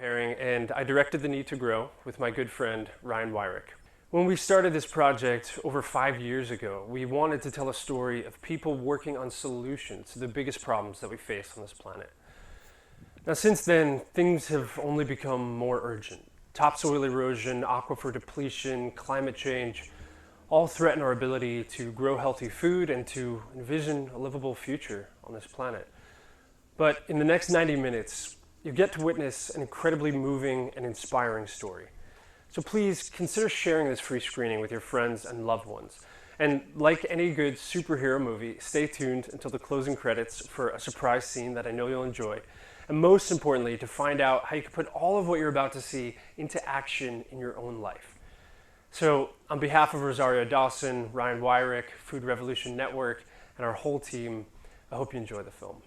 Herring, and I directed The Need to Grow with my good friend Ryan Wyrick. When we started this project over 5 years ago, we wanted to tell a story of people working on solutions to the biggest problems that we face on this planet. Now, since then, things have only become more urgent. Topsoil erosion, aquifer depletion, climate change, all threaten our ability to grow healthy food and to envision a livable future on this planet. But in the next 90 minutes, you get to witness an incredibly moving and inspiring story. So please consider sharing this free screening with your friends and loved ones. And like any good superhero movie, stay tuned until the closing credits for a surprise scene that I know you'll enjoy. And most importantly, to find out how you can put all of what you're about to see into action in your own life. So on behalf of Rosario Dawson, Ryan Wyrick, Food Revolution Network, and our whole team, I hope you enjoy the film.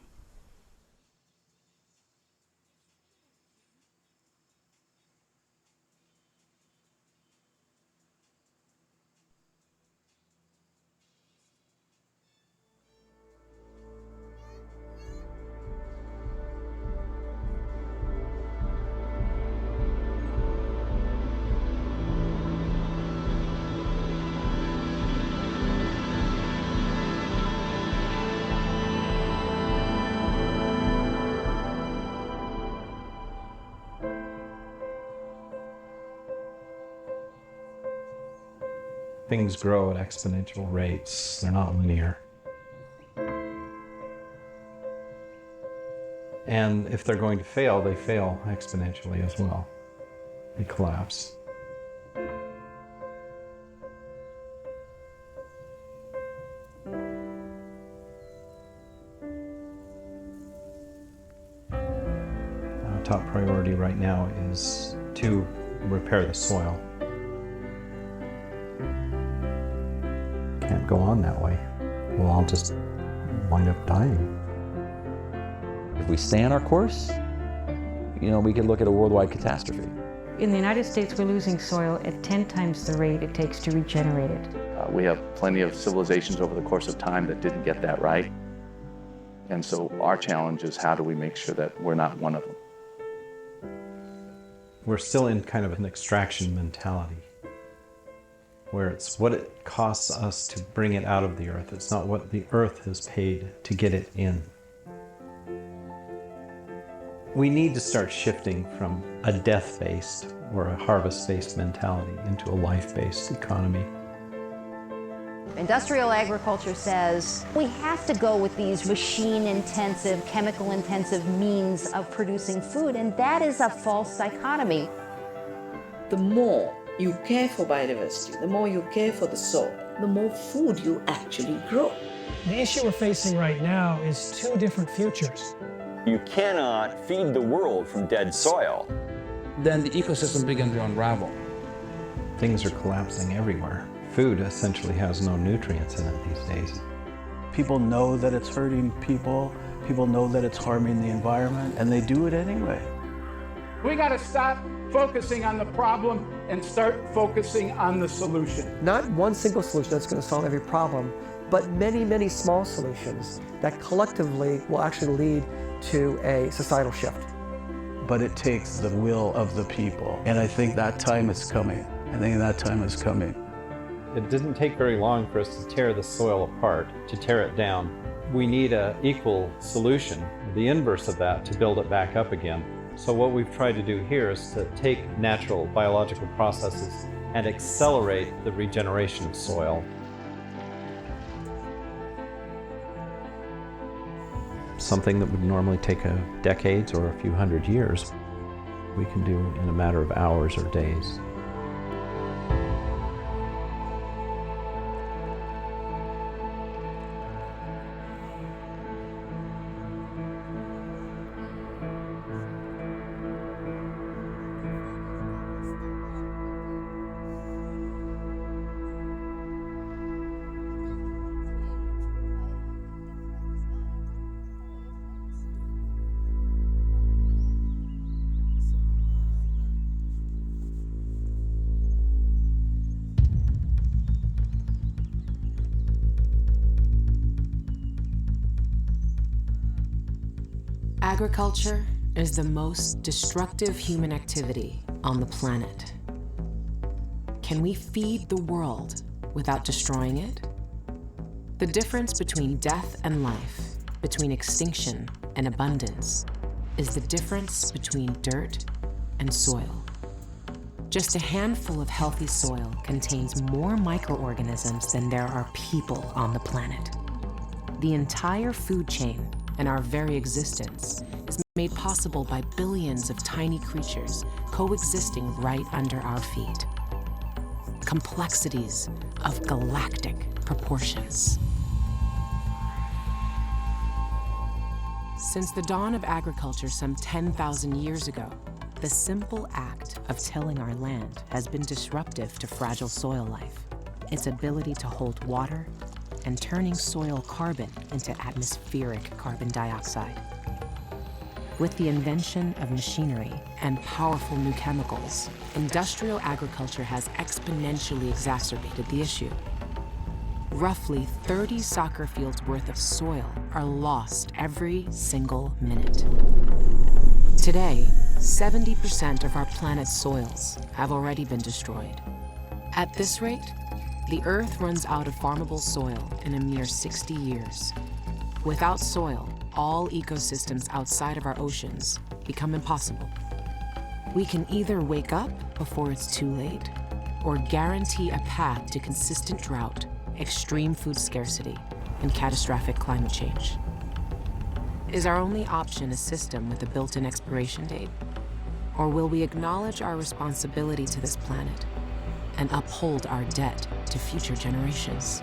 Things grow at exponential rates. They're not linear. And if they're going to fail, they fail exponentially as well. They collapse. Our top priority right now is to repair the soil. Can't go on that way. We'll all just wind up dying. If we stay on our course, we could look at a worldwide catastrophe. In the United States, we're losing soil at 10 times the rate it takes to regenerate it. We have plenty of civilizations over the course of time that didn't get that right. And so our challenge is how do we make sure that we're not one of them? We're still in kind of an extraction mentality, where it's what it costs us to bring it out of the earth. It's not what the earth has paid to get it in. We need to start shifting from a death-based or a harvest-based mentality into a life-based economy. Industrial agriculture says we have to go with these machine-intensive, chemical-intensive means of producing food, and that is a false dichotomy. The more you care for biodiversity, the more you care for the soil, the more food you actually grow. The issue we're facing right now is two different futures. You cannot feed the world from dead soil. Then the ecosystem begins to unravel. Things are collapsing everywhere. Food essentially has no nutrients in it these days. People know that it's hurting people. People know that it's harming the environment, and they do it anyway. We got to stop focusing on the problem and start focusing on the solution. Not one single solution that's going to solve every problem, but many, many small solutions that collectively will actually lead to a societal shift. But it takes the will of the people, and I think that time is coming. It didn't take very long for us to tear the soil apart, to tear it down. We need an equal solution, the inverse of that, to build it back up again. So what we've tried to do here is to take natural biological processes and accelerate the regeneration of soil. Something that would normally take decades or a few hundred years, we can do in a matter of hours or days. Agriculture is the most destructive human activity on the planet. Can we feed the world without destroying it? The difference between death and life, between extinction and abundance, is the difference between dirt and soil. Just a handful of healthy soil contains more microorganisms than there are people on the planet. The entire food chain and our very existence is made possible by billions of tiny creatures coexisting right under our feet. Complexities of galactic proportions. Since the dawn of agriculture some 10,000 years ago, the simple act of tilling our land has been disruptive to fragile soil life, its ability to hold water, and turning soil carbon into atmospheric carbon dioxide. With the invention of machinery and powerful new chemicals, industrial agriculture has exponentially exacerbated the issue. Roughly 30 soccer fields worth of soil are lost every single minute. Today, 70% of our planet's soils have already been destroyed. At this rate, the Earth runs out of farmable soil in a mere 60 years. Without soil, all ecosystems outside of our oceans become impossible. We can either wake up before it's too late, or guarantee a path to consistent drought, extreme food scarcity, and catastrophic climate change. Is our only option a system with a built-in expiration date? Or will we acknowledge our responsibility to this planet and uphold our debt to future generations?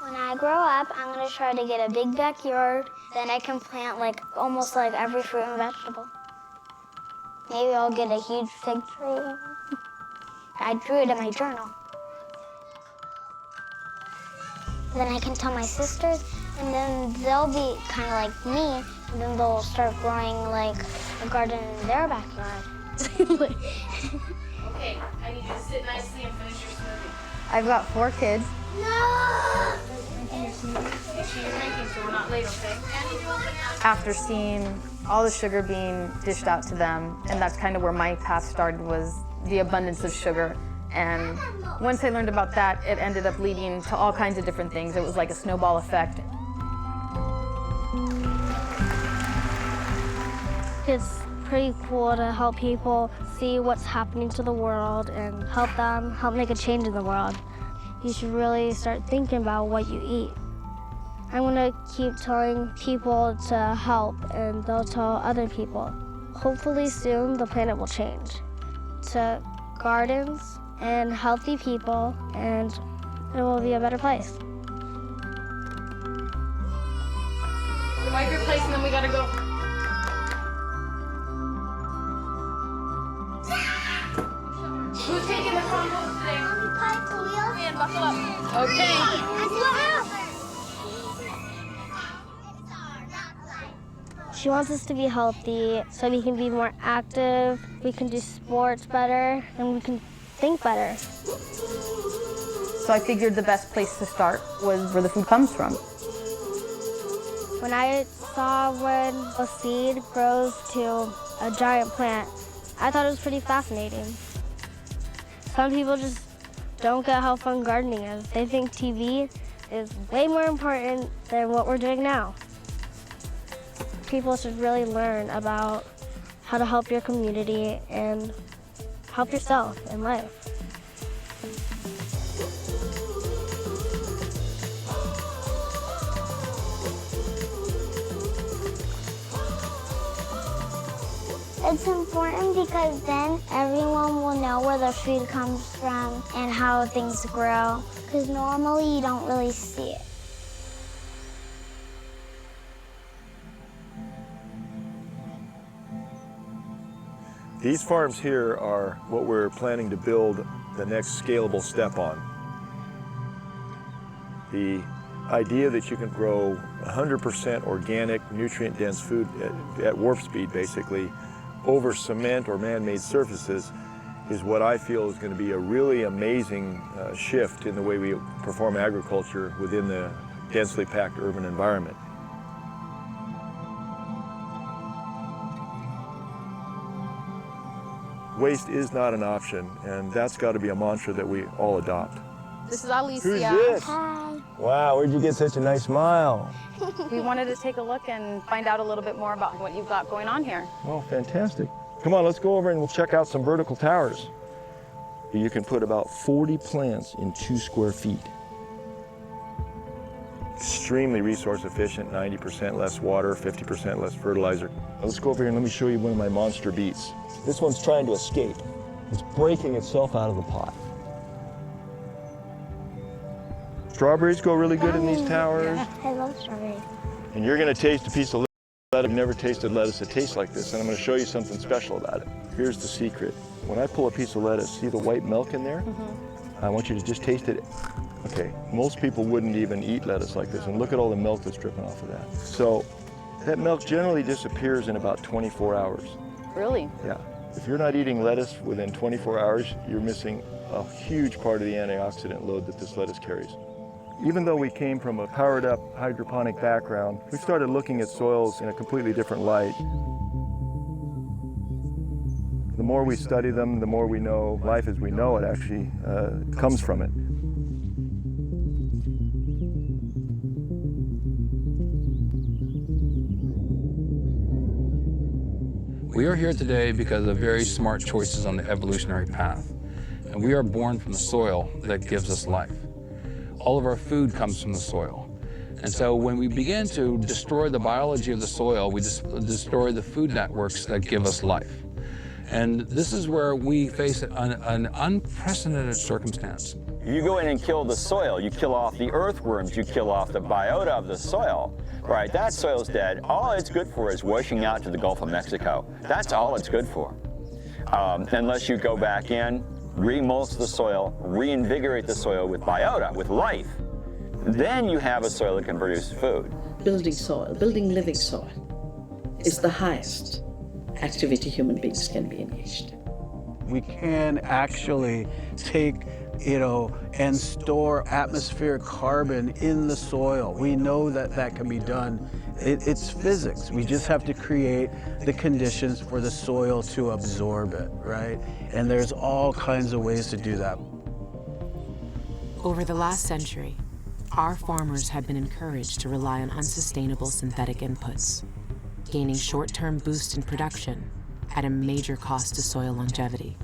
When I grow up, I'm gonna try to get a big backyard. Then I can plant almost like every fruit and vegetable. Maybe I'll get a huge fig tree. I drew it in my journal. Then I can tell my sisters, and then they'll be kind of like me, and then they'll start growing like a garden in their backyard. Okay, I need you to sit nicely and finish your smoothie. I've got 4 kids. No! Make sure you're drinking so we're not late, okay? After seeing all the sugar being dished out to them, and that's kind of where my path started, was the abundance of sugar. And once I learned about that, it ended up leading to all kinds of different things. It was like a snowball effect. It's pretty cool to help people see what's happening to the world and help them make a change in the world. You should really start thinking about what you eat. I'm gonna keep telling people to help, and they'll tell other people. Hopefully soon the planet will change to gardens and healthy people, and it will be a better place. Wipe your place and then we gotta go. Who's taking the compost today? Man, buckle up. Okay. She wants us to be healthy so we can be more active, we can do sports better, and we can think better. So I figured the best place to start was where the food comes from. When I saw when a seed grows to a giant plant, I thought it was pretty fascinating. Some people just don't get how fun gardening is. They think TV is way more important than what we're doing now. People should really learn about how to help your community and help yourself in life. It's important because then everyone will know where their food comes from and how things grow, because normally you don't really see it. These farms here are what we're planning to build the next scalable step on. The idea that you can grow 100% organic, nutrient-dense food at warp speed, basically, over cement or man-made surfaces is what I feel is going to be a really amazing shift in the way we perform agriculture within the densely packed urban environment. Waste is not an option, and that's got to be a mantra that we all adopt. This is Alicia. Who's this? Hi. Wow, where'd you get such a nice smile? We wanted to take a look and find out a little bit more about what you've got going on here. Oh, fantastic. Come on, let's go over and we'll check out some vertical towers. You can put about 40 plants in 2 square feet. Extremely resource efficient, 90% less water, 50% less fertilizer. Let's go over here and let me show you one of my monster beets. This one's trying to escape. It's breaking itself out of the pot. Strawberries go really good in these towers. Yeah, I love strawberries. And you're going to taste a piece of lettuce. I've never tasted lettuce that tastes like this, and I'm going to show you something special about it. Here's the secret. When I pull a piece of lettuce, see the white milk in there? I want you to just taste it. Okay, most people wouldn't even eat lettuce like this, and look at all the milk that's dripping off of that. So that milk generally disappears in about 24 hours. Really? Yeah. If you're not eating lettuce within 24 hours, you're missing a huge part of the antioxidant load that this lettuce carries. Even though we came from a powered-up hydroponic background, we started looking at soils in a completely different light. The more we study them, the more we know life as we know it actually comes from it. We are here today because of very smart choices on the evolutionary path. And we are born from the soil that gives us life. All of our food comes from the soil. And so when we begin to destroy the biology of the soil, we destroy the food networks that give us life. And this is where we face an unprecedented circumstance. You go in and kill the soil, you kill off the earthworms, you kill off the biota of the soil. Right, that soil's dead. All it's good for is washing out to the Gulf of Mexico. That's all it's good for. Unless you go back in, remulch the soil, reinvigorate the soil with biota, with life. Then you have a soil that can produce food. Building soil, building living soil, is the highest activity human beings can be engaged in. We can actually take, and store atmospheric carbon in the soil. We know that that can be done. It's physics. We just have to create the conditions for the soil to absorb it, right? And there's all kinds of ways to do that. Over the last century, our farmers have been encouraged to rely on unsustainable synthetic inputs, gaining short-term boosts in production at a major cost to soil longevity.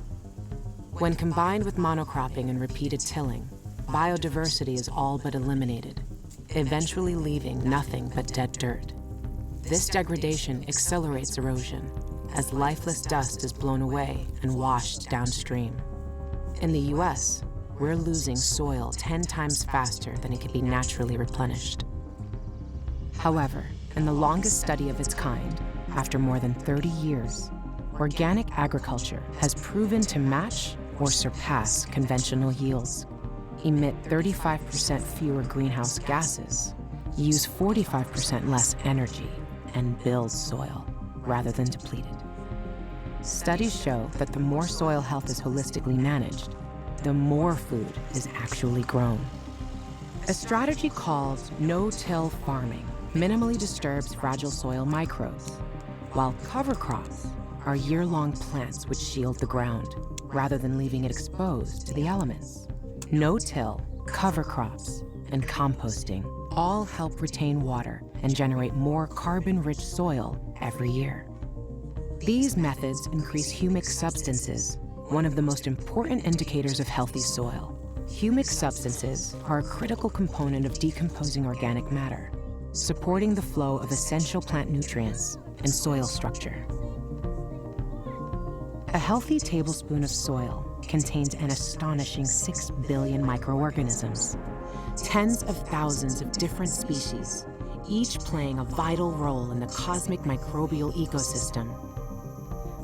When combined with monocropping and repeated tilling, biodiversity is all but eliminated, eventually leaving nothing but dead dirt. This degradation accelerates erosion as lifeless dust is blown away and washed downstream. In the US, we're losing soil 10 times faster than it can be naturally replenished. However, in the longest study of its kind, after more than 30 years, organic agriculture has proven to match or surpass conventional yields, emit 35% fewer greenhouse gases, use 45% less energy, and build soil rather than deplete it. Studies show that the more soil health is holistically managed, the more food is actually grown. A strategy called no-till farming minimally disturbs fragile soil microbes, while cover crops are year-long plants which shield the ground, rather than leaving it exposed to the elements. No-till, cover crops, and composting all help retain water and generate more carbon-rich soil every year. These methods increase humic substances, one of the most important indicators of healthy soil. Humic substances are a critical component of decomposing organic matter, supporting the flow of essential plant nutrients and soil structure. A healthy tablespoon of soil contains an astonishing 6 billion microorganisms, tens of thousands of different species, each playing a vital role in the cosmic microbial ecosystem.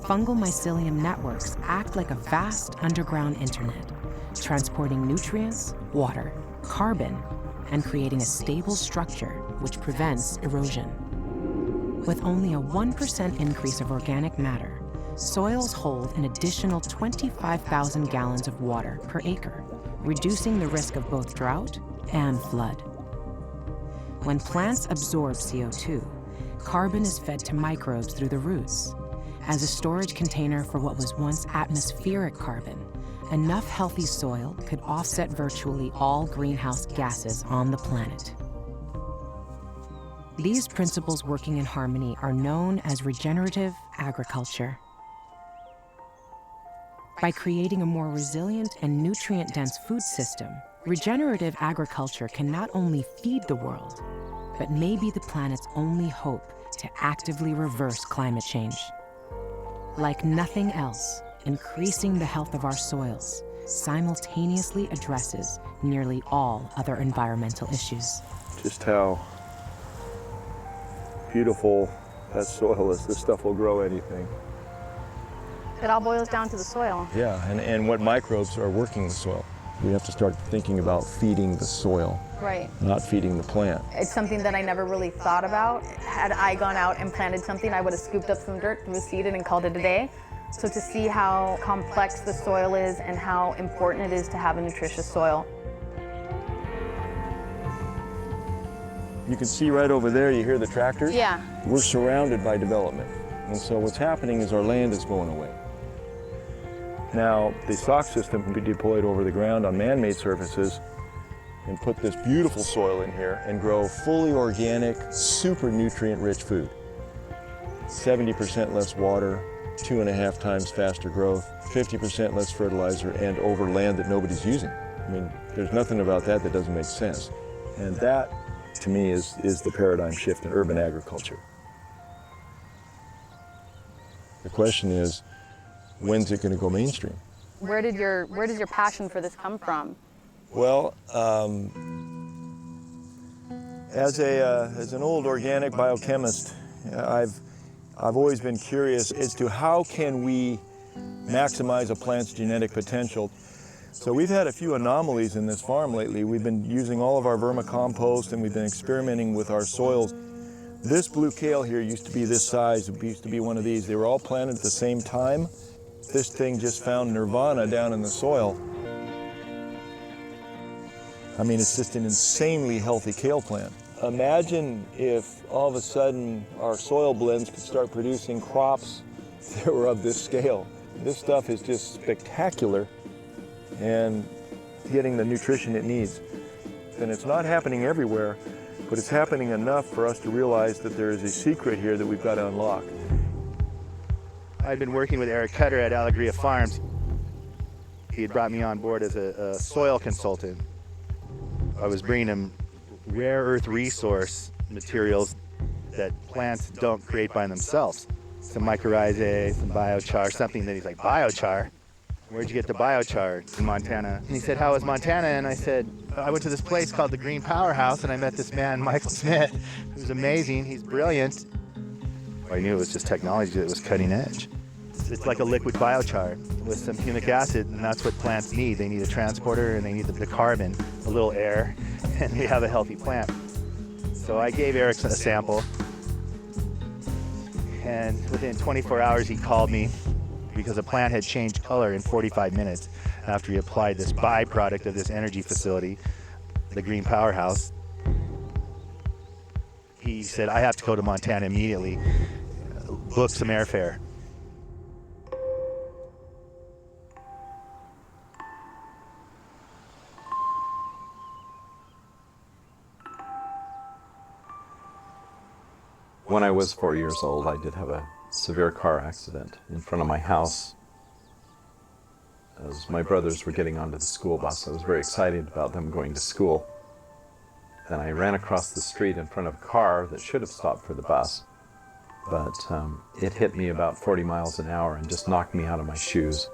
Fungal mycelium networks act like a vast underground internet, transporting nutrients, water, carbon, and creating a stable structure which prevents erosion. With only a 1% increase of organic matter, soils hold an additional 25,000 gallons of water per acre, reducing the risk of both drought and flood. When plants absorb CO2, carbon is fed to microbes through the roots. As a storage container for what was once atmospheric carbon, enough healthy soil could offset virtually all greenhouse gases on the planet. These principles working in harmony are known as regenerative agriculture. By creating a more resilient and nutrient-dense food system, regenerative agriculture can not only feed the world, but may be the planet's only hope to actively reverse climate change. Like nothing else, increasing the health of our soils simultaneously addresses nearly all other environmental issues. Just how beautiful that soil is. This stuff will grow anything. It all boils down to the soil. Yeah, and what microbes are working the soil. We have to start thinking about feeding the soil, Right. not feeding the plant. It's something that I never really thought about. Had I gone out and planted something, I would have scooped up some dirt, threw a seed in, and called it a day. So to see how complex the soil is and how important it is to have a nutritious soil. You can see right over there, you hear the tractors? Yeah. We're surrounded by development. And so what's happening is our land is going away. Now, the sock system can be deployed over the ground on man-made surfaces and put this beautiful soil in here and grow fully organic, super nutrient-rich food. 70% less water, 2.5 times faster growth, 50% less fertilizer, and over land that nobody's using. I mean, there's nothing about that that doesn't make sense. And that, to me, is the paradigm shift in urban agriculture. The question is, when's it going to go mainstream? Where does your passion for this come from? Well, as an old organic biochemist, I've always been curious as to how can we maximize a plant's genetic potential. So we've had a few anomalies in this farm lately. We've been using all of our vermicompost and we've been experimenting with our soils. This blue kale here used to be this size, it used to be one of these. They were all planted at the same time. This thing just found nirvana down in the soil. I mean, it's just an insanely healthy kale plant. Imagine if all of a sudden our soil blends could start producing crops that were of this scale. This stuff is just spectacular and getting the nutrition it needs. And it's not happening everywhere, but it's happening enough for us to realize that there is a secret here that we've got to unlock. I'd been working with Eric Cutter at Alegria Farms. He had brought me on board as a soil consultant. I was bringing him rare earth resource materials that plants don't create by themselves. Some mycorrhizae, some biochar, something that he's like, biochar? Where'd you get the biochar? In Montana. And he said, how is Montana? And I said, I went to this place called the Green Powerhouse and I met this man, Michael Smith, who's amazing, he's brilliant. I knew it was just technology that was cutting edge. It's like a liquid biochar with some humic acid, and that's what plants need. They need a transporter and they need the carbon, a little air, and we have a healthy plant. So I gave Eric a sample, and within 24 hours he called me because the plant had changed color in 45 minutes after he applied this byproduct of this energy facility, the Green Powerhouse. He said, I have to go to Montana immediately, book some airfare. When I was 4 years old, I did have a severe car accident in front of my house. As my brothers were getting onto the school bus, I was very excited about them going to school. Then I ran across the street in front of a car that should have stopped for the bus, but it hit me about 40 miles an hour and just knocked me out of my shoes.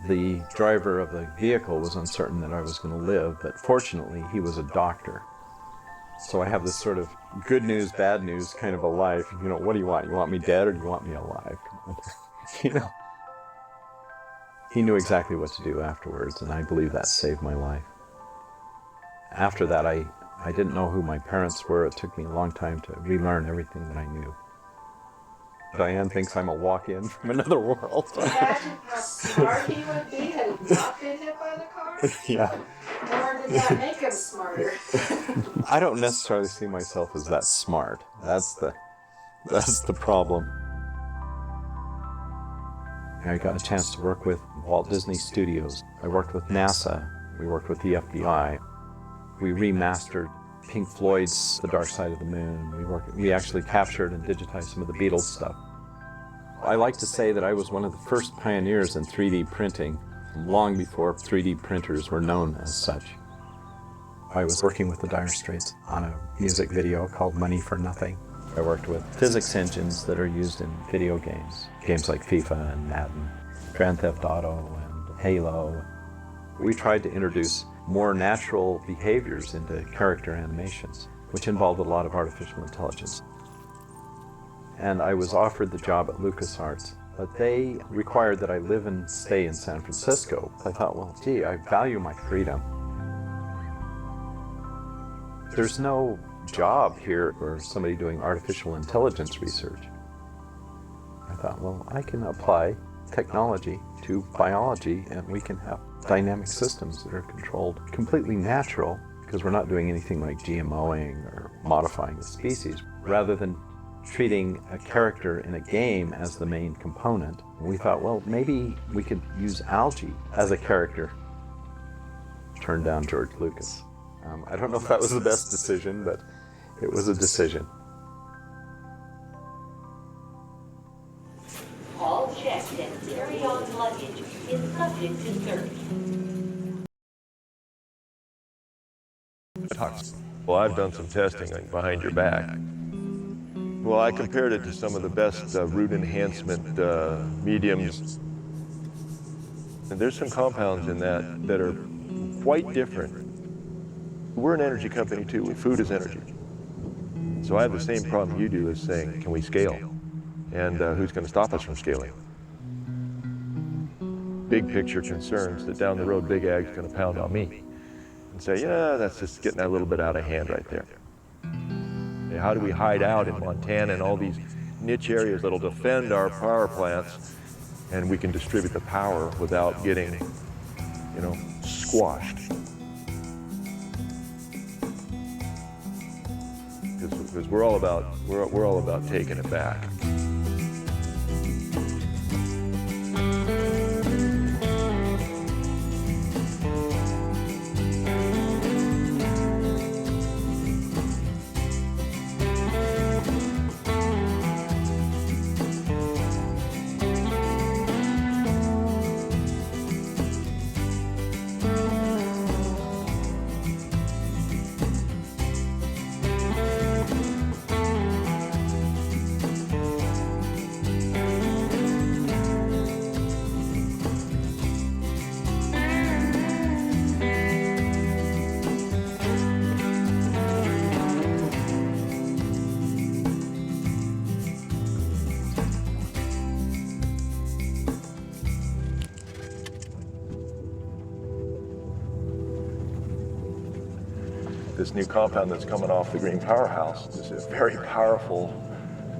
The driver of the vehicle was uncertain that I was going to live, but fortunately he was a doctor. So I have this sort of good news, bad news kind of a life. You know, what do you want? You want me dead or do you want me alive? You know? He knew exactly what to do afterwards, and I believe that saved my life. After that, I didn't know who my parents were. It took me a long time to relearn everything that I knew. Diane thinks I'm a walk-in from another world. Imagine how smart he would be had he not been hit by the car. Yeah. Or did that make him smarter? I don't necessarily see myself as that smart. That's the problem. I got a chance to work with Walt Disney Studios. I worked with NASA. We worked with the FBI. We remastered Pink Floyd's The Dark Side of the Moon. We actually captured and digitized some of the Beatles stuff. I like to say that I was one of the first pioneers in 3D printing, long before 3D printers were known as such. I was working with the Dire Straits on a music video called Money for Nothing. I worked with physics engines that are used in video games, games like FIFA and Madden, Grand Theft Auto and Halo. We tried to introduce more natural behaviors into character animations, which involved a lot of artificial intelligence. And I was offered the job at LucasArts, but they required that I live and stay in San Francisco. I thought, well, gee, I value my freedom. There's no job here for somebody doing artificial intelligence research. I thought, well, I can apply technology to biology and we can have dynamic systems that are controlled completely natural, because we're not doing anything like GMOing or modifying the species. Rather than treating a character in a game as the main component, we thought, well, maybe we could use algae as a character. Turned down George Lucas. I don't know if that was the best decision, but it was a decision. All checked and carry-on luggage is subject to search. Well, I've done some testing behind your back. Well, I compared it to some of the best root enhancement mediums. And there's some compounds in that are quite different. We're an energy company too. Food is energy. So I have the same problem you do, as saying, can we scale? And who's going to stop us from scaling? Big picture concerns that down the road Big Ag's going to pound on me and say, yeah, that's just getting that little bit out of hand right there. Hey, how do we hide out in Montana and all these niche areas that'll defend our power plants, and we can distribute the power without getting, squashed? Because we're all about taking it back. This new compound that's coming off the Green Powerhouse is a very powerful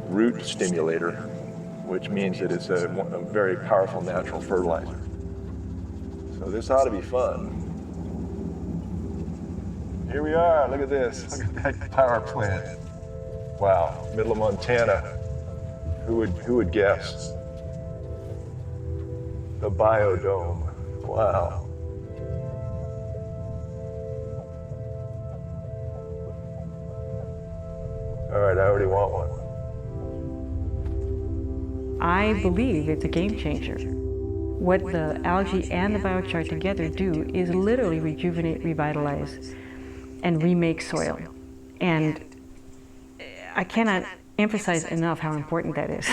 root stimulator, which means that it's a very powerful natural fertilizer. So this ought to be fun. Here we are, look at this. Look at that power plant. Wow, middle of Montana. Who would guess? The Biodome. Wow. All right, I already want one. I believe it's a game changer. What the algae and the biochar together do is literally rejuvenate, revitalize, and remake soil. And I cannot emphasize enough how important that is.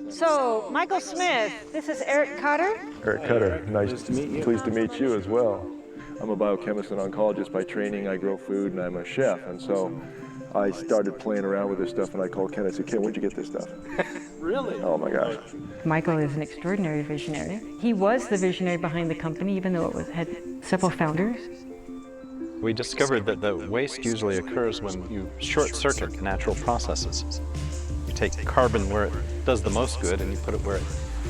So, Michael Smith, this is Eric Cutter. Eric Cutter, nice to meet you. Pleased to meet you as well. I'm a biochemist and oncologist by training. I grow food and I'm a chef, and so I started playing around with this stuff, and I called Ken. I said, Ken, where'd you get this stuff? Really? Oh my gosh. Michael is an extraordinary visionary. He was the visionary behind the company, even though it had several founders. We discovered that the waste usually occurs when you short-circuit natural processes. You take carbon where it does the most good and you put it where it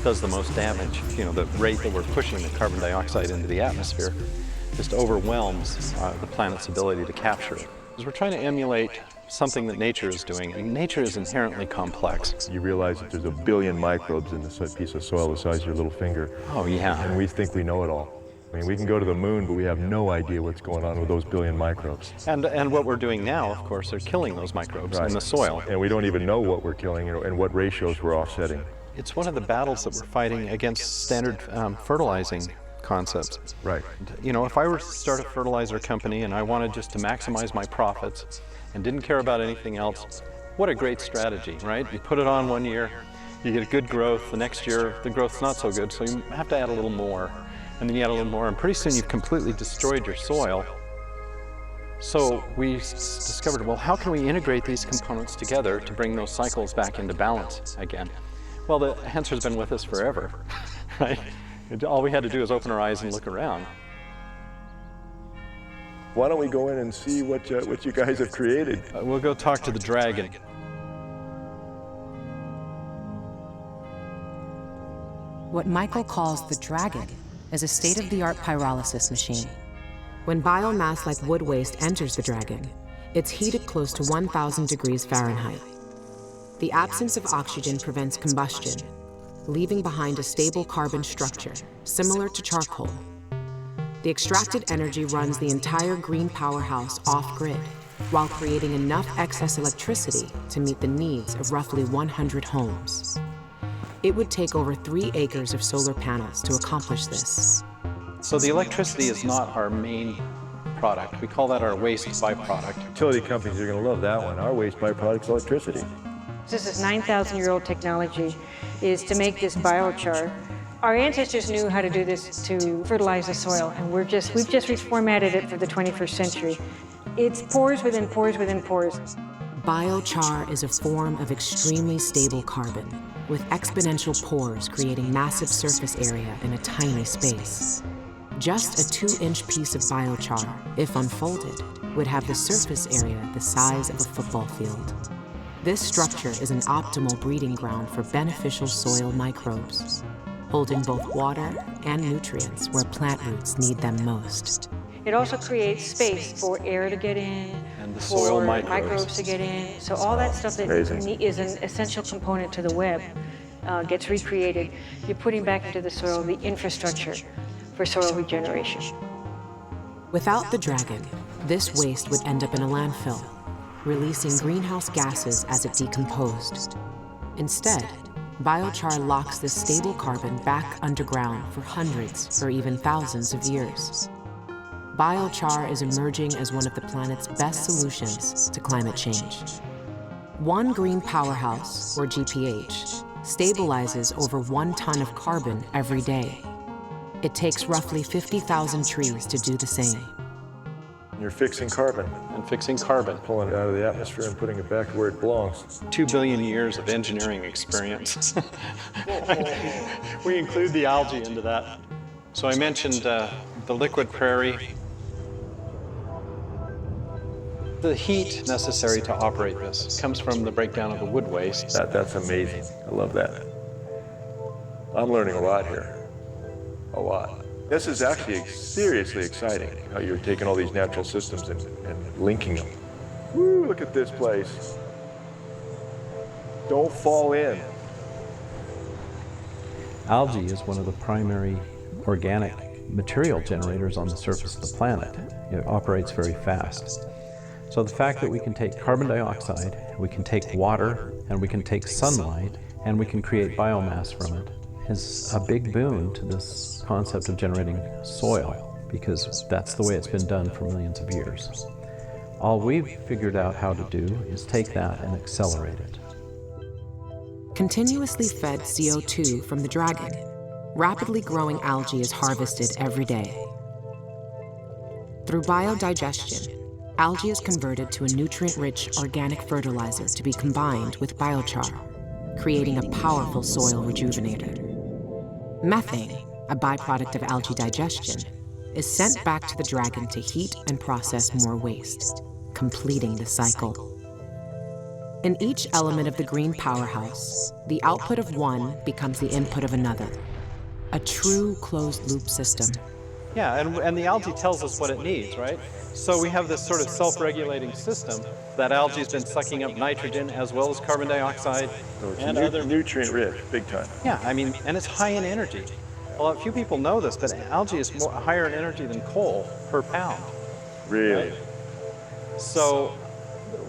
does the most damage. You know, the rate that we're pushing the carbon dioxide into the atmosphere just overwhelms the planet's ability to capture it. Because we're trying to emulate something that nature is doing, and nature is inherently complex. You realize that there's 1 billion microbes in this piece of soil the size of your little finger. Oh, yeah. And we think we know it all. I mean, we can go to the moon, but we have no idea what's going on with those 1 billion microbes. And what we're doing now, of course, are killing those microbes in the soil. And we don't even know what we're killing and what ratios we're offsetting. It's one of the battles that we're fighting against standard fertilizing concepts. Right. You know, if I were to start a fertilizer company and I wanted just to maximize my profits and didn't care about anything else, what a great strategy, right? You put it on one year, you get good growth. The next year, the growth's not so good, so you have to add a little more. And then you add a little more, and pretty soon you've completely destroyed your soil. So we discovered, well, how can we integrate these components together to bring those cycles back into balance again? Well, the answer's been with us forever, right? All we had to do is open our eyes and look around. Why don't we go in and see what you guys have created? We'll go talk to the dragon. What Michael calls the dragon is a state-of-the-art pyrolysis machine. When biomass like wood waste enters the dragon, it's heated close to 1,000 degrees Fahrenheit. The absence of oxygen prevents combustion, leaving behind a stable carbon structure, similar to charcoal. The extracted energy runs the entire green powerhouse off-grid, while creating enough excess electricity to meet the needs of roughly 100 homes. It would take over 3 acres of solar panels to accomplish this. So the electricity is not our main product. We call that our waste byproduct. Utility companies are going to love that one. Our waste byproduct is electricity. This is 9,000-year-old technology, is to make this biochar. Our ancestors knew how to do this to fertilize the soil, and we've just reformatted it for the 21st century. It's pores within pores within pores. Biochar is a form of extremely stable carbon, with exponential pores creating massive surface area in a tiny space. Just a 2-inch piece of biochar, if unfolded, would have the surface area the size of a football field. This structure is an optimal breeding ground for beneficial soil microbes, holding both water and nutrients where plant roots need them most. It also creates space for air to get in, and the soil microbes to get in. So all that stuff that is an essential component to the web gets recreated. You're putting back into the soil the infrastructure for soil regeneration. Without the dragon, this waste would end up in a landfill, releasing greenhouse gases as it decomposed. Instead, biochar locks this stable carbon back underground for hundreds or even thousands of years. Biochar is emerging as one of the planet's best solutions to climate change. One green powerhouse, or GPH, stabilizes over 1 ton of carbon every day. It takes roughly 50,000 trees to do the same. You're fixing carbon. And fixing carbon. Pulling it out of the atmosphere and putting it back where it belongs. 2 billion years of engineering experience. We include the algae into that. So I mentioned the liquid prairie. The heat necessary to operate this comes from the breakdown of the wood waste. That's amazing. I love that. I'm learning a lot here. A lot. This is actually seriously exciting, how you're taking all these natural systems and linking them. Woo, look at this place. Don't fall in. Algae is one of the primary organic material generators on the surface of the planet. It operates very fast. So the fact that we can take carbon dioxide, we can take water, and we can take sunlight, and we can create biomass from it is a big boon to this concept of generating soil, because that's the way it's been done for millions of years. All we've figured out how to do is take that and accelerate it. Continuously fed CO2 from the dragon, rapidly growing algae is harvested every day. Through biodigestion, algae is converted to a nutrient-rich organic fertilizer to be combined with biochar, creating a powerful soil rejuvenator. Methane, a byproduct of algae digestion, is sent back to the dragon to heat and process more waste, completing the cycle. In each element of the green powerhouse, the output of one becomes the input of another, a true closed-loop system. Yeah, and the algae tells us what it needs, right? So we have this sort of self-regulating system. That algae's been sucking up nitrogen as well as carbon dioxide and other nutrient rich, big time. Yeah, I mean, and it's high in energy. Well, a few people know this, but algae is higher in energy than coal per pound. Really? Right? So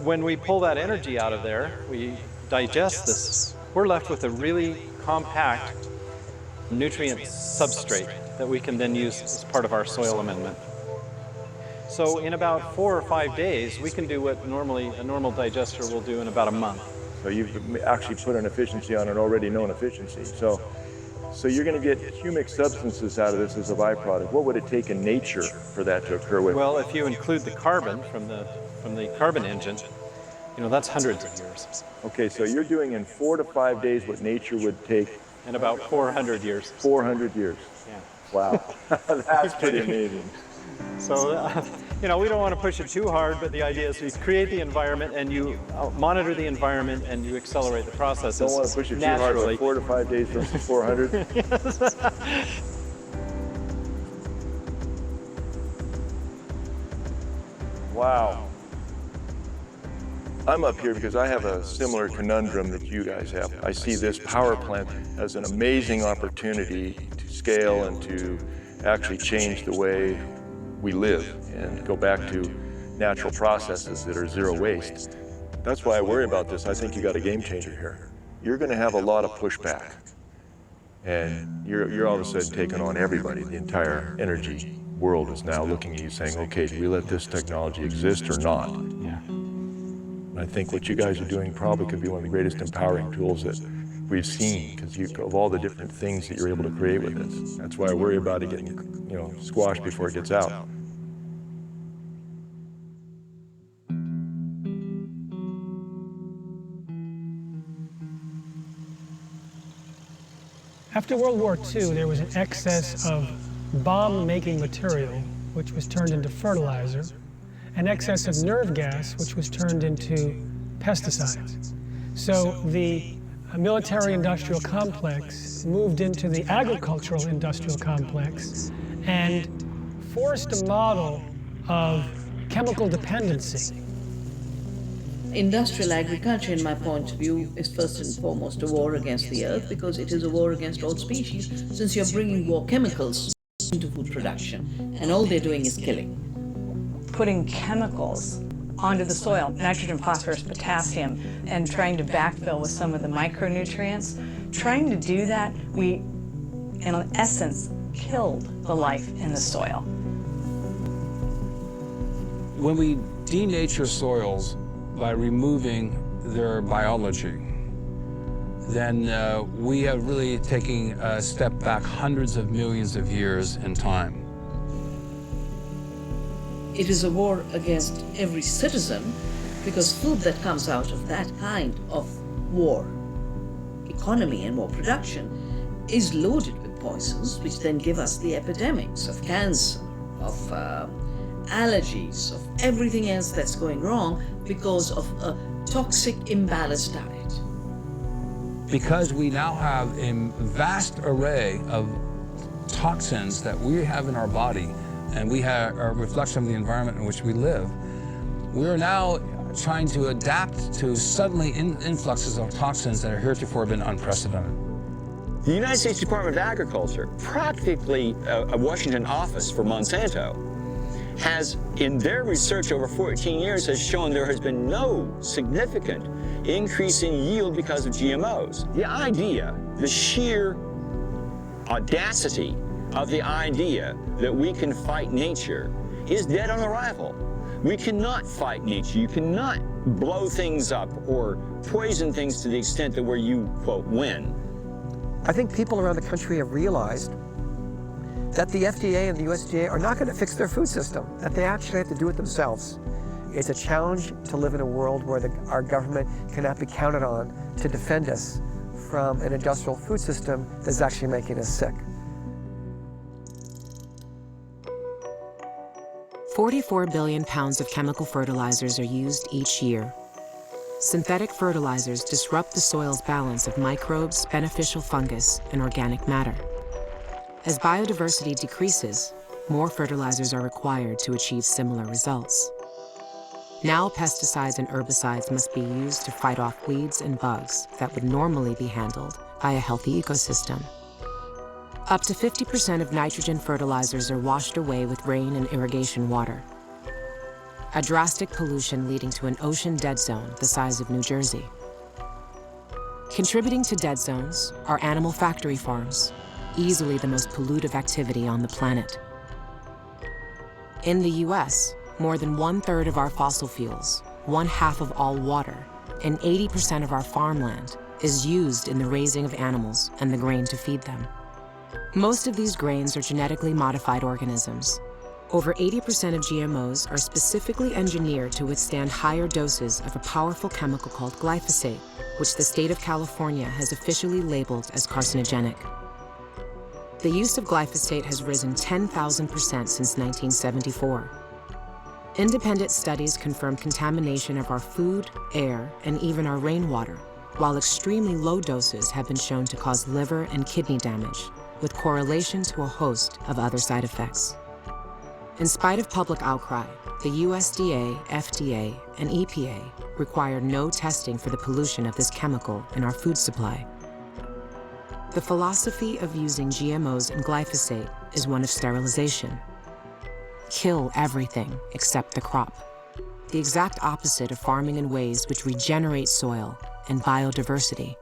when we pull that energy out of there, we digest this, we're left with a really compact nutrient substrate that we can then use as part of our soil amendment. So in about 4 or 5 days, we can do what normally a normal digester will do in about a month. So you've actually put an efficiency on an already known efficiency. So you're going to get humic substances out of this as a byproduct. What would it take in nature for that to occur with? Well, if you include the carbon from the carbon engine, you know, that's hundreds of years. Okay, so you're doing in 4 to 5 days what nature would take in about 400 years. 400 years. Yeah. Wow, that's pretty amazing. So, you know, we don't want to push it too hard, but the idea is you create the environment and you monitor the environment and you accelerate the processes. Don't want to push it too hard, like 4 to 5 days versus 400. Yes. Wow. I'm up here because I have a similar conundrum that you guys have. I see this power plant as an amazing opportunity to scale and to actually change the way we live and go back to natural processes that are zero waste. That's why I worry about this. I think you got a game changer here. You're going to have a lot of pushback, and you're all of a sudden taking on everybody. The entire energy world is now looking at you saying, okay, do we let this technology exist or not? Yeah. I think what you guys are doing probably could be one of the greatest empowering tools that we've seen, because of all the different things that you're able to create with this. That's why I worry about it getting, you know, squashed before it gets out. After World War II, there was an excess of bomb-making material, which was turned into fertilizer, an excess of nerve gas, which was turned into pesticides. So the military-industrial complex moved into the agricultural-industrial complex and forced a model of chemical dependency. Industrial agriculture, in my point of view, is first and foremost a war against the earth, because it is a war against all species, since you're bringing war chemicals into food production, and all they're doing is killing. Putting chemicals onto the soil, nitrogen, phosphorus, potassium, and trying to backfill with some of the micronutrients. Trying to do that, we, in essence, killed the life in the soil. When we denature soils by removing their biology, then we are really taking a step back hundreds of millions of years in time. It is a war against every citizen, because food that comes out of that kind of war economy and war production is loaded with poisons, which then give us the epidemics of cancer, of allergies, of everything else that's going wrong because of a toxic, imbalanced diet. Because we now have a vast array of toxins that we have in our body, and we have a reflection of the environment in which we live, we are now trying to adapt to suddenly influxes of toxins that have heretofore been unprecedented. The United States Department of Agriculture, practically a Washington office for Monsanto, has, in their research over 14 years, has shown there has been no significant increase in yield because of GMOs. The idea, the sheer audacity of the idea that we can fight nature is dead on arrival. We cannot fight nature. You cannot blow things up or poison things to the extent that where you, quote, win. I think people around the country have realized that the FDA and the USDA are not going to fix their food system, that they actually have to do it themselves. It's a challenge to live in a world where our government cannot be counted on to defend us from an industrial food system that's actually making us sick. 44 billion pounds of chemical fertilizers are used each year. Synthetic fertilizers disrupt the soil's balance of microbes, beneficial fungus, and organic matter. As biodiversity decreases, more fertilizers are required to achieve similar results. Now pesticides and herbicides must be used to fight off weeds and bugs that would normally be handled by a healthy ecosystem. Up to 50% of nitrogen fertilizers are washed away with rain and irrigation water. A drastic pollution leading to an ocean dead zone the size of New Jersey. Contributing to dead zones are animal factory farms, easily the most pollutive activity on the planet. In the US, more than 1/3 of our fossil fuels, 1/2 of all water, and 80% of our farmland is used in the raising of animals and the grain to feed them. Most of these grains are genetically modified organisms. Over 80% of GMOs are specifically engineered to withstand higher doses of a powerful chemical called glyphosate, which the state of California has officially labeled as carcinogenic. The use of glyphosate has risen 10,000% since 1974. Independent studies confirm contamination of our food, air, and even our rainwater, while extremely low doses have been shown to cause liver and kidney damage, with correlation to a host of other side effects. In spite of public outcry, the USDA, FDA, and EPA require no testing for the pollution of this chemical in our food supply. The philosophy of using GMOs and glyphosate is one of sterilization. Kill everything except the crop. The exact opposite of farming in ways which regenerate soil and biodiversity.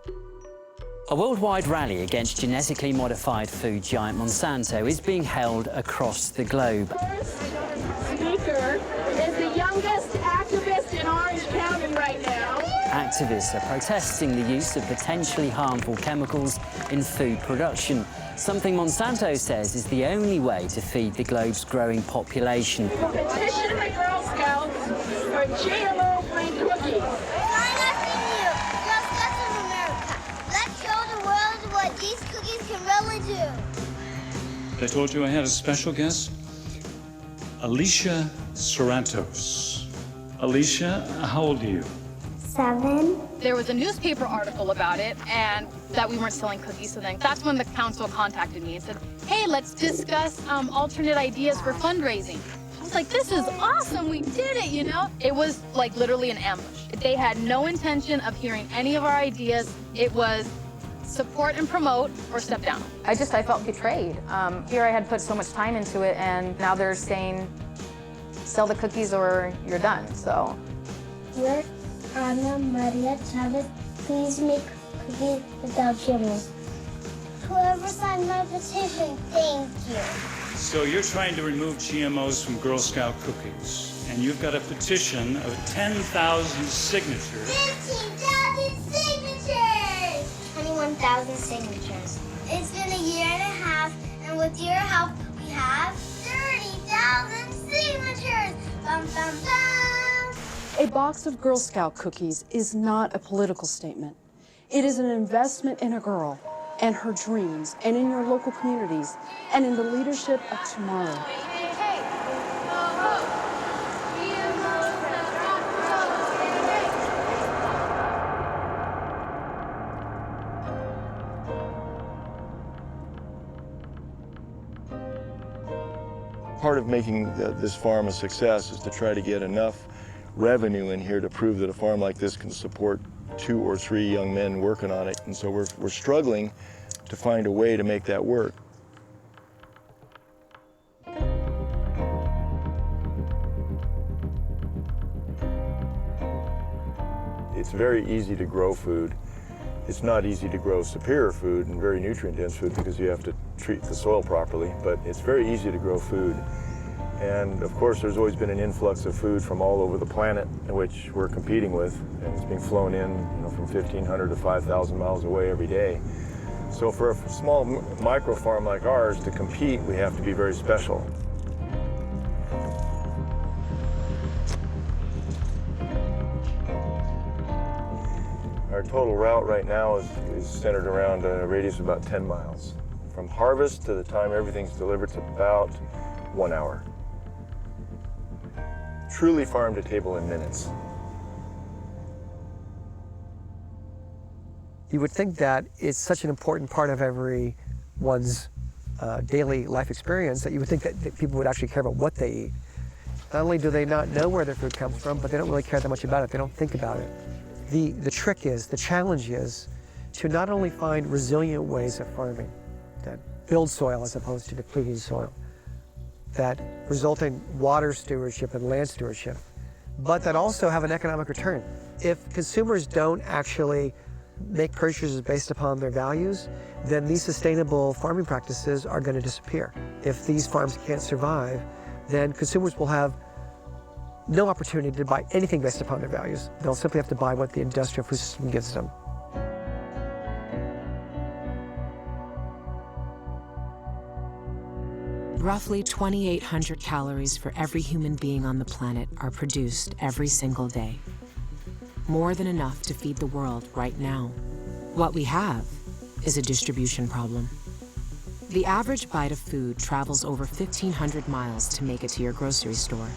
A worldwide rally against genetically modified food giant Monsanto is being held across the globe. Speaker is the youngest activist in Orange County right now. Activists are protesting the use of potentially harmful chemicals in food production, something Monsanto says is the only way to feed the globe's growing population. Petition the Girl Scouts for GMO-free cookies. These cookies can really do. I told you I had a special guest, Alicia Sorrentos. Alicia, how old are you? 7. There was a newspaper article about it and that we weren't selling cookies, so then that's when the council contacted me and said, hey, let's discuss alternate ideas for fundraising. I was like, this is awesome, we did it, you know? It was like literally an ambush. They had no intention of hearing any of our ideas. It was support and promote or step down. I felt betrayed. Here I had put so much time into it and now they're saying, sell the cookies or you're done, so. Dear Ana Maria Chavez, please make cookies without GMOs. Whoever signed my petition, thank you. So you're trying to remove GMOs from Girl Scout cookies, and you've got a petition of 10,000 signatures. 15,000 signatures! 21,000 signatures. It's been a year and a half, and with your help, we have 30,000 signatures! Bum, bum, bum! A box of Girl Scout cookies is not a political statement. It is an investment in a girl and her dreams, and in your local communities, and in the leadership of tomorrow. Part of making this farm a success is to try to get enough revenue in here to prove that a farm like this can support 2 or 3 young men working on it. And so we're struggling to find a way to make that work. It's very easy to grow food. It's not easy to grow superior food and very nutrient-dense food because you have to treat the soil properly, but it's very easy to grow food. And of course, there's always been an influx of food from all over the planet, which we're competing with, and it's being flown in, from 1,500 to 5,000 miles away every day. So for a small micro farm like ours to compete, we have to be very special. Our total route right now is centered around a radius of about 10 miles. From harvest to the time everything's delivered, it's about 1 hour. Truly farm to table in minutes. You would think that it's such an important part of everyone's daily life experience that you would think that people would actually care about what they eat. Not only do they not know where their food comes from, but they don't really care that much about it. They don't think about it. The trick is, the challenge is to not only find resilient ways of farming that build soil as opposed to depleting soil, that result in water stewardship and land stewardship, but that also have an economic return. If consumers don't actually make purchases based upon their values, then these sustainable farming practices are going to disappear. If these farms can't survive, then consumers will have no opportunity to buy anything based upon their values. They'll simply have to buy what the industrial food system gives them. Roughly 2,800 calories for every human being on the planet are produced every single day. More than enough to feed the world right now. What we have is a distribution problem. The average bite of food travels over 1,500 miles to make it to your grocery store.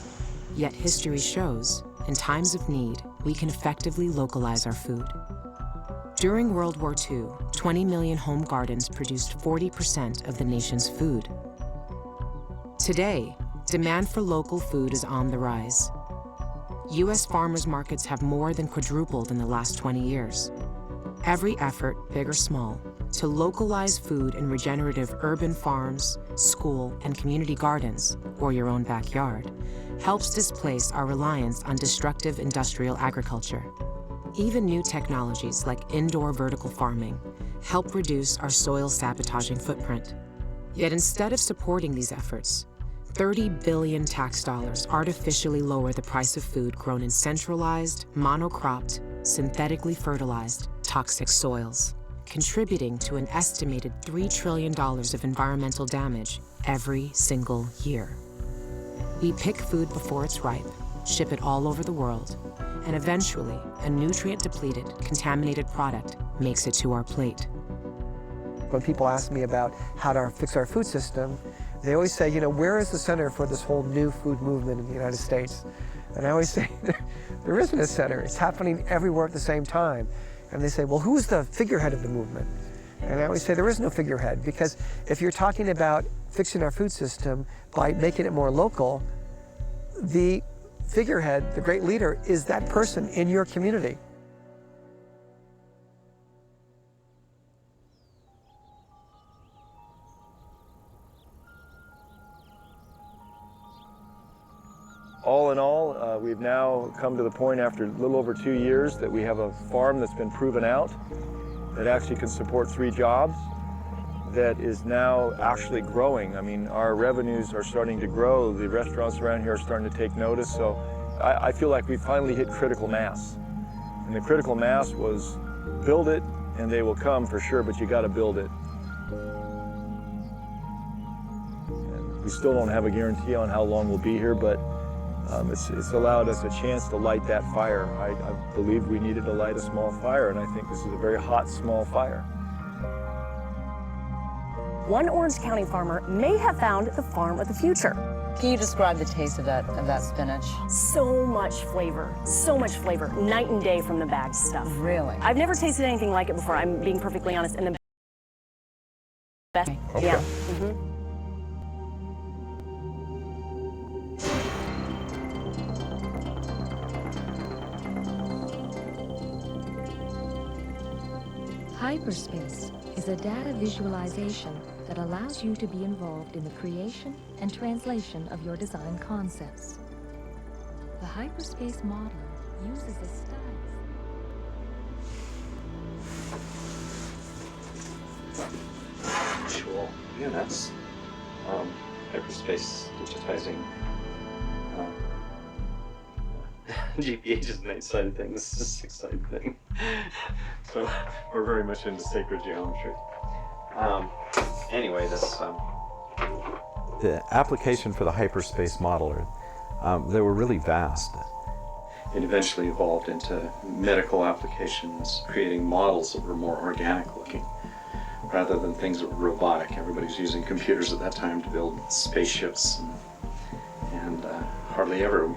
Yet history shows, in times of need, we can effectively localize our food. During World War II, 20 million home gardens produced 40% of the nation's food. Today, demand for local food is on the rise. U.S. farmers' markets have more than quadrupled in the last 20 years. Every effort, big or small, to localize food in regenerative urban farms, school, and community gardens, or your own backyard, helps displace our reliance on destructive industrial agriculture. Even new technologies like indoor vertical farming help reduce our soil sabotaging footprint. Yet instead of supporting these efforts, 30 billion tax dollars artificially lower the price of food grown in centralized, monocropped, synthetically fertilized, toxic soils, contributing to an estimated $3 trillion of environmental damage every single year. We pick food before it's ripe, ship it all over the world, and eventually, a nutrient-depleted, contaminated product makes it to our plate. When people ask me about how to fix our food system, they always say, you know, where is the center for this whole new food movement in the United States? And I always say, there isn't a center. It's happening everywhere at the same time. And they say, well, who's the figurehead of the movement? And I always say there is no figurehead, because if you're talking about fixing our food system by making it more local, the figurehead, the great leader, is that person in your community. All in all, we've now come to the point after a little over 2 years that we have a farm that's been proven out, that actually can support 3 jobs, that is now actually growing. I mean, our revenues are starting to grow. The restaurants around here are starting to take notice. So I feel like we finally hit critical mass. And the critical mass was build it and they will come for sure, but you got to build it. And we still don't have a guarantee on how long we'll be here, but it's allowed us a chance to light that fire. I believe we needed to light a small fire, and I think this is a very hot, small fire. One Orange County farmer may have found the farm of the future. Can you describe the taste of that spinach? So much flavor, night and day from the bagged stuff. Really? I've never tasted anything like it before, I'm being perfectly honest, and the best, Okay. yeah. Hyperspace is a data visualization that allows you to be involved in the creation and translation of your design concepts. The Hyperspace modeler uses a style. Cool. Yeah, that's hyperspace digitizing. GPH is an exciting thing. This is an exciting thing. So we're very much into sacred geometry. Anyway, this the application for the hyperspace modeler, they were really vast. It eventually evolved into medical applications, creating models that were more organic looking, rather than things that were robotic. Everybody's using computers at that time to build spaceships, and hardly ever